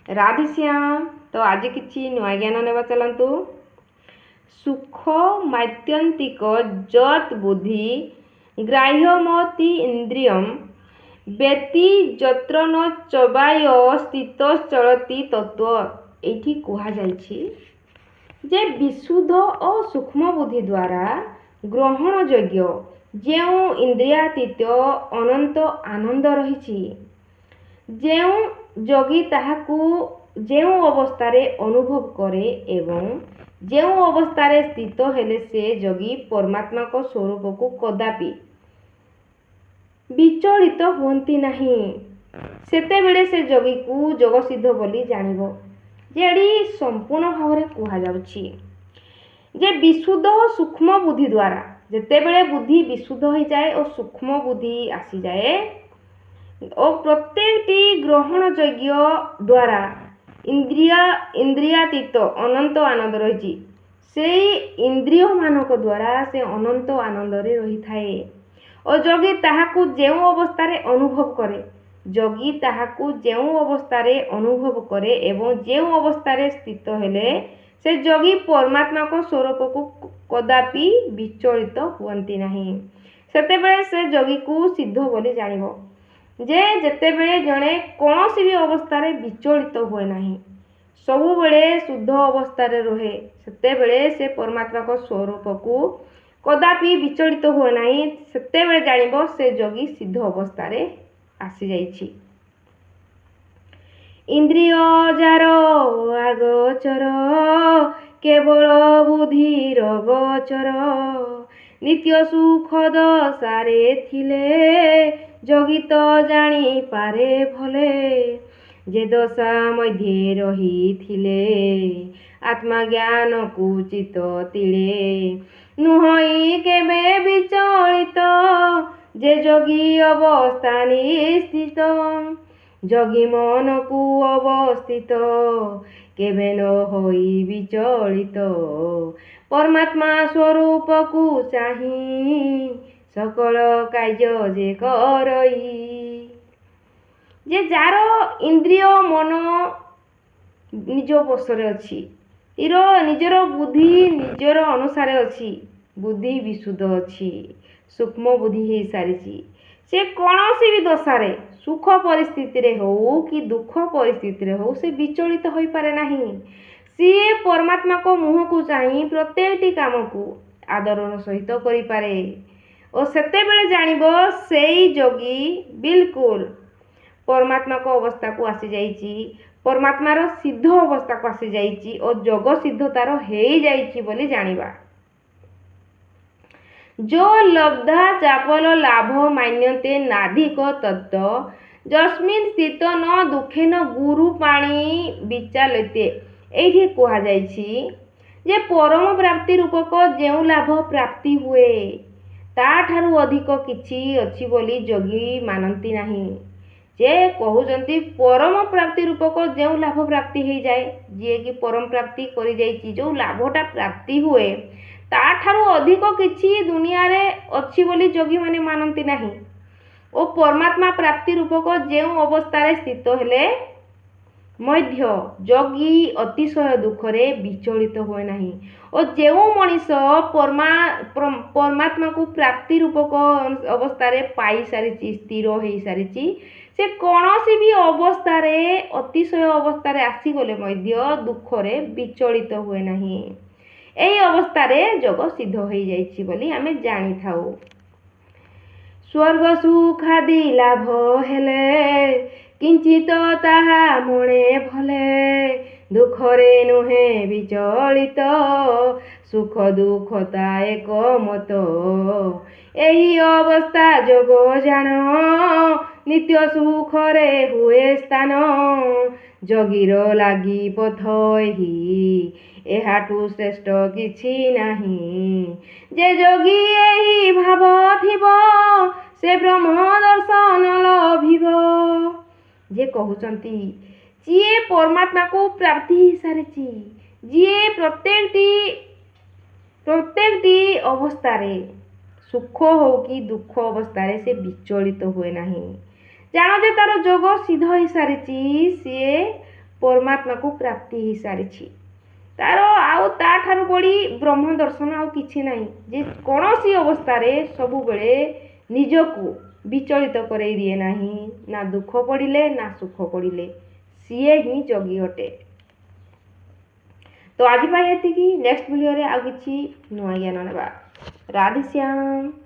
राधेश्याम। तो आज किसी नुआ ज्ञान नेबा चलतु। सुख मात्यंतिक जत बुद्धि ग्राह्यमति इंद्रियम व्यति जत्र न चबाय स्थित चलती तत्व। एठी कहा जायछि जे विशुद्ध और सूक्ष्म बुद्धि द्वारा ग्रहण योग्य जेउ इंद्रियातीत अनंत आनंद रही जेउ जोगी ताहाकू जेउ अवस्थारे अनुभव करे एवं जेउ अवस्थारे स्थित हेले से जोगी परमात्मा को स्वरूप को कदापि विचलित होती नहीं। सेते बेले से जोगी को जोग सिद्ध बोली जानिबो। जेडी संपूर्ण भाव में कहा जाउछि जे विशुद्ध सूक्ष्म बुद्धि द्वारा जेते बेले बुद्धि विशुद्ध हो जाए और सूक्ष्म बुद्धि आसी जाए और प्रत्येकटी ग्रहण योग्य द्वारा इंद्रियातीत अनंत आनंद रही से इंद्रिय मानक द्वारा से अनंत आनंद रही थाए और जोगी ताहाकू जेउ अवस्थारे अनुभव करे जोगी ताहाकू जेउ अवस्थारे अनुभव करे एवं जेउ अवस्थारे स्थित हेले से जोगी परमात्मा को स्वरूप को कदापि विचलित हुअंती नहीं। सेते बेले से जोगी को सिद्ध बोली जानिबो जे जेते बेले जणे कौनसी भी अवस्थारे विचलित हुए नहीं सबु बेले शुद्ध अवस्थारे रहे सेते बेले से परमात्मा को स्वरूप को कदापि विचलित हुए नहीं। सेते बेले जानिबो से जोगी सिद्ध अवस्थारे आसी जाइछि। इंद्रिय जार आगोचर केवल बुद्धिर गोचर नित्य सुख दशारे थिले जोगी तो जानी पारे भले जे दशा मध्य रही थिले आत्मा ज्ञान को चित तिले नुहई केबे विचलित जे जोगी अवस्था निस्थित जोगी मन को अवस्थित केबे न होई विचलित परमात्मा स्वरूप को चाही सकल कार्य जे करई। जे जार इंद्रिय मन निज बसरे अच्छी निजर बुद्धि निजर अनुसार अच्छी बुद्धि विशुद्ध अच्छी सूक्ष्म बुद्धि हो सारी से कौनसी भी दशारे सुख परिस्थिति रे हो कि दुख परिस्थिति रे हो से विचलित हो पारे नहीं। सी परमात्मा को मुह को चाही प्रत्येकटी काम को आदर सहित करि पारे और सेते बेले जानिबो सेई जोगी बिल्कुल परमात्मा को अवस्था को आसी जाइछि परमात्मार सिद्ध अवस्था को आसी जाइछि और जोग सिद्धतार हेई जाइछि बोली जानिबा। जो लब्धा चापल लाभ मान्यते नाधिक तत्व जस्मिन स्थित न दुखे न गुरु पाणी विचालते। एठी कहा जाइछि जे परम प्राप्ति रूपक जेउ लाभ प्राप्ति हुए ताठारु अधिक किछि अछि बोली जोगी मानती नहीं। जे कहउजंती परम प्राप्ति रूपक जेउ लाभ प्राप्ति हो जाए जे कि परम प्राप्ति करि जाइछि जो लाभटा प्राप्ति हुए ताठारु अधिक किछि दुनिया रे अछि बोली जोगी माने मानती नहीं। ओ परमात्मा प्राप्ति रूपक जेउ अवस्था स्थित हेले मध्य जोगी अतिशय दुखरे विचलित हुए नहीं और जेउ मनीष परमात्मा को प्राप्ति रूपक अवस्था पाई सारी स्थिर हो सारी से कौनसी भी अवस्था अतिशय अवस्था आसीगले मध्य दुखरे विचलित हुए नहीं। एही अवस्था जोग सिद्ध हो जाइछि बोली आमे जानी थाउ। स्वर्ग सुखादि लाभ हेले किंचित ताहा मणे भले दुखरे नुहे विचलित सुख दुखता एक मत एही अवस्था जोग जान नित्य सुखरे हुए स्थान जोगीर लागी पथ एही एहाटू श्रेष्ठ किछि नाही। जे जोगी एही भाव थिबो से ब्रह्म दर्शन लभिबो। जे कहउचंती जिए परमात्मा को प्राप्ति ही सारिछि जिए प्रत्येकटी अवस्था सुख हो कि दुख अवस्था से विचलित हुए नहीं। जानो जे तार जोग सिद्ध हो सारिछि सी ପରମାତ୍ମାକୁ ପ୍ରାପ୍ତି ହେଇସାରିଛି। ତାର ଆଉ ତାଠାରୁ ବଳି ବ୍ରହ୍ମ ଦର୍ଶନ ଆଉ କିଛି ନାହିଁ, ଯେ କୌଣସି ଅବସ୍ଥାରେ ସବୁବେଳେ ନିଜକୁ ବିଚଳିତ କରେଇ ଦିଏ ନାହିଁ, ନା ଦୁଃଖ ପଡ଼ିଲେ ନା ସୁଖ ପଡ଼ିଲେ, ସିଏ ହିଁ ଯୋଗୀ ଅଟେ। ତ ଆଜି ପାଇଁ ଏତିକି। ନେକ୍ସଟ ଭିଡ଼ିଓରେ ଆଉ କିଛି ନୂଆ ଜ୍ଞାନ ନେବା। ରାଧେଶ୍ୟାମ।